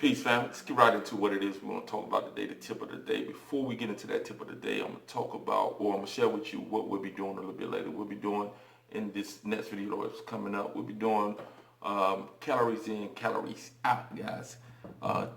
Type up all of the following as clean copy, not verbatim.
Peace, fam. Let's get right into what it is we want to talk about today, the tip of the day. Before we get into that tip of the day, I'm going to talk about, or I'm going to share with you what we'll be doing a little bit later. We'll be doing in this next video that's coming up, we'll be doing calories in, calories out, guys.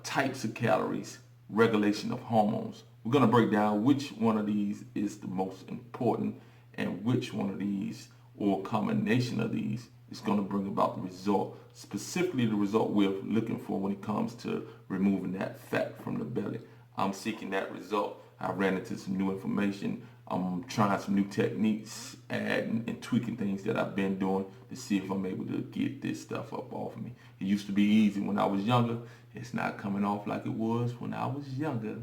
Types of calories, regulation of hormones. We're going to break down which one of these is the most important and which one of these or combination of these is going to bring about the result, specifically the result we're looking for when it comes to removing that fat from the belly. I'm seeking that result. I ran into some new information. I'm trying some new techniques, adding and tweaking things that I've been doing to see if I'm able to get this stuff up off of me. It used to be easy when I was younger. It's not coming off like it was when I was younger.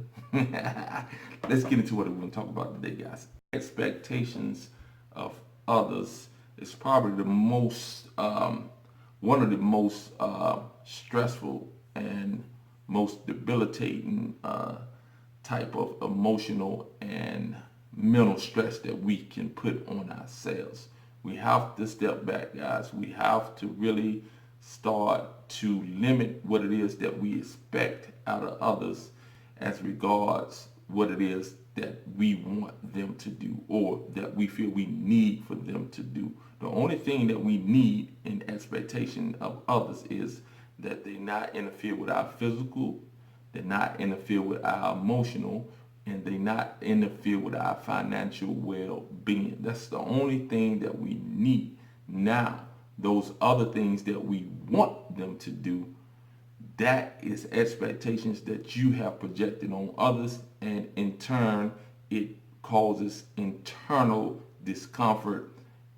Let's get into what we're going to talk about today, guys. Expectations of others is probably the most, one of the most stressful and most debilitating type of emotional and mental stress that we can put on ourselves. We have to step back, guys. We have to really start to limit what it is that we expect out of others as regards what it is that we want them to do or that we feel we need for them to do. The only thing that we need in expectation of others is that they not interfere with our physical, they not interfere with our emotional, and they not interfere with our financial well-being. That's the only thing that we need. Now, those other things that we want them to do, that is expectations that you have projected on others, and in turn, it causes internal discomfort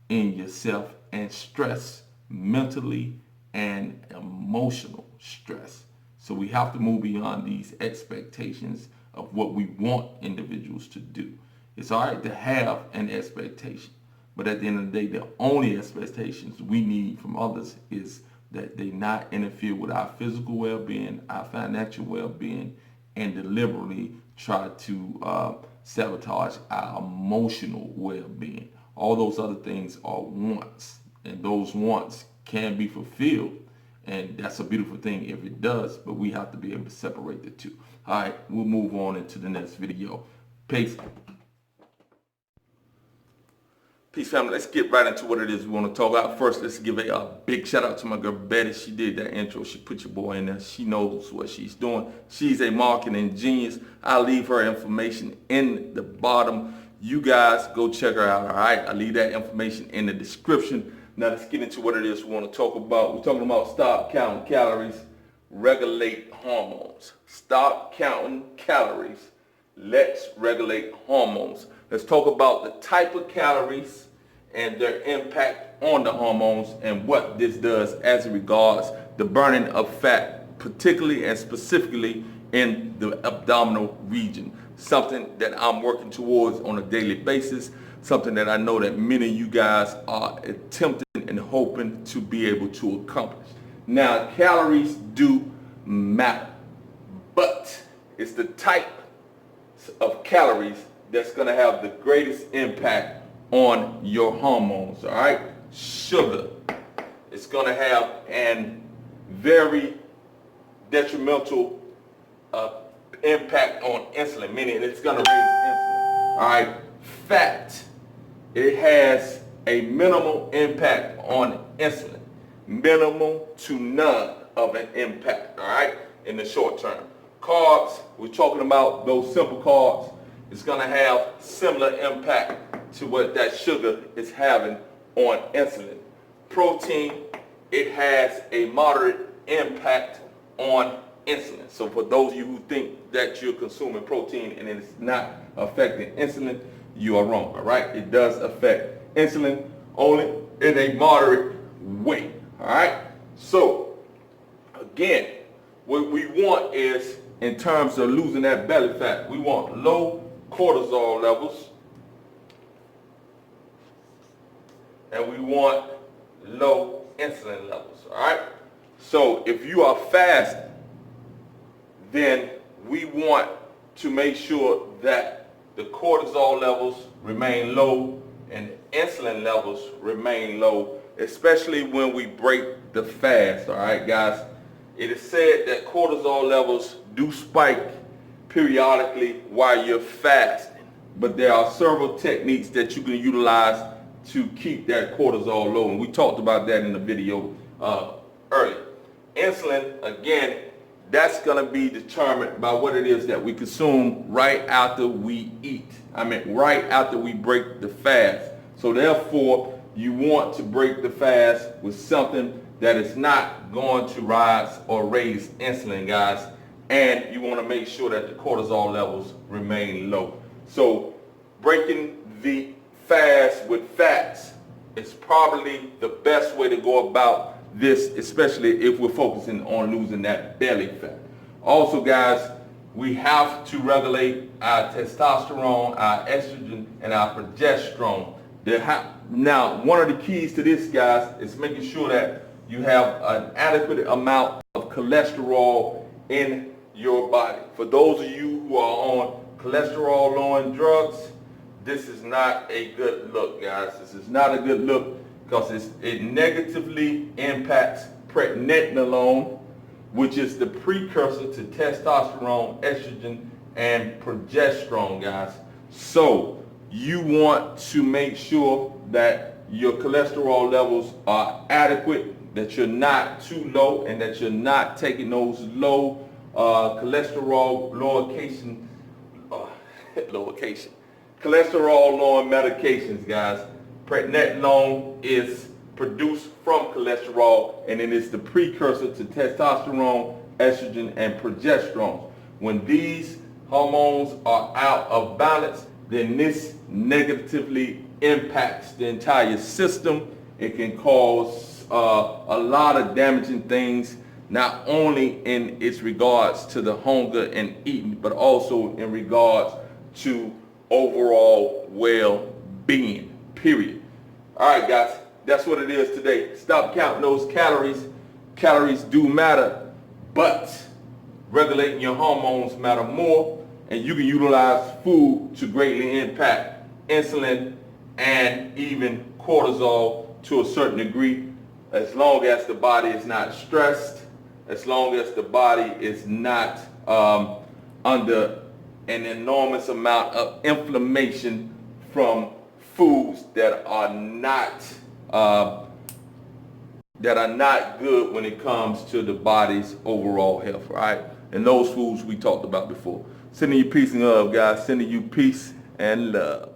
in yourself and stress, mentally and emotional stress. So we have to move beyond these expectations of what we want individuals to do. It's all right to have an expectation, but at the end of the day, the only expectations we need from others is that they not interfere with our physical well-being, our financial well-being, and deliberately try to sabotage our emotional well-being. All those other things are wants, and those wants can be fulfilled, and that's a beautiful thing if it does, but we have to be able to separate the two. All right, we'll move on into the next video. Peace. Peace, family. Let's get right into what it is we want to talk about. First, let's give a big shout out to my girl Betty. She did that intro. She put your boy in there. She knows what she's doing. She's a marketing genius. I'll leave her information in the bottom. You guys go check her out, all right? I'll leave that information in the description. Now, let's get into what it is we want to talk about. We're talking about stop counting calories, regulate hormones. Stop counting calories. Let's regulate hormones. Let's talk about the type of calories and their impact on the hormones and what this does as it regards the burning of fat, particularly and specifically in the abdominal region. Something that I'm working towards on a daily basis, something that I know that many of you guys are attempting and hoping to be able to accomplish. Now, calories do matter, but it's the type of calories that's going to have the greatest impact on your hormones, all right? Sugar, it's going to have an very detrimental impact on insulin, meaning it's going to raise insulin, all right? Fat, it has a minimal impact on insulin, minimal to none of an impact, all right, in the short term. Carbs, we're talking about those simple carbs. It's going to have similar impact to what that sugar is having on insulin. Protein, it has a moderate impact on insulin. So for those of you who think that you're consuming protein and it's not affecting insulin, you are wrong, all right? It does affect insulin, only in a moderate way, all right? So again, what we want is, in terms of losing that belly fat, we want low cortisol levels, and we want low insulin levels, all right? So if you are fasting, then we want to make sure that the cortisol levels remain low and insulin levels remain low, especially when we break the fast, all right, guys? It is said that cortisol levels do spike periodically while you're fasting, but there are several techniques that you can utilize to keep that cortisol low, and we talked about that in the video earlier. Insulin, again, that's going to be determined by what it is that we consume right after we eat. I mean, right after we break the fast. So therefore, you want to break the fast with something that is not going to rise or raise insulin, guys. And you want to make sure that the cortisol levels remain low. So breaking the fast with fats is probably the best way to go about this, especially if we're focusing on losing that belly fat. Also, guys, we have to regulate our testosterone, our estrogen, and our progesterone. Now, one of the keys to this, guys, is making sure that you have an adequate amount of cholesterol in your body. For those of you who are on cholesterol-lowering drugs, this is not a good look, guys. This is not a good look because it negatively impacts pregnenolone, which is the precursor to testosterone, estrogen, and progesterone, guys. So you want to make sure that your cholesterol levels are adequate, that you're not too low, and that you're not taking those low cholesterol cholesterol lowering medications, guys. Pregnenolone is produced from cholesterol, and it is the precursor to testosterone, estrogen, and progesterone. When these hormones are out of balance, then this negatively impacts the entire system. It can cause a lot of damaging things, not only in its regards to the hunger and eating, but also in regards to overall well-being, period. All right, guys, that's what it is today. Stop counting those calories. Calories do matter, but regulating your hormones matter more, and you can utilize food to greatly impact insulin and even cortisol to a certain degree, as long as the body is not stressed, as long as the body is not under an enormous amount of inflammation from foods that are not good when it comes to the body's overall health, right? And those foods we talked about before. Sending you peace and love, guys. Sending you peace and love.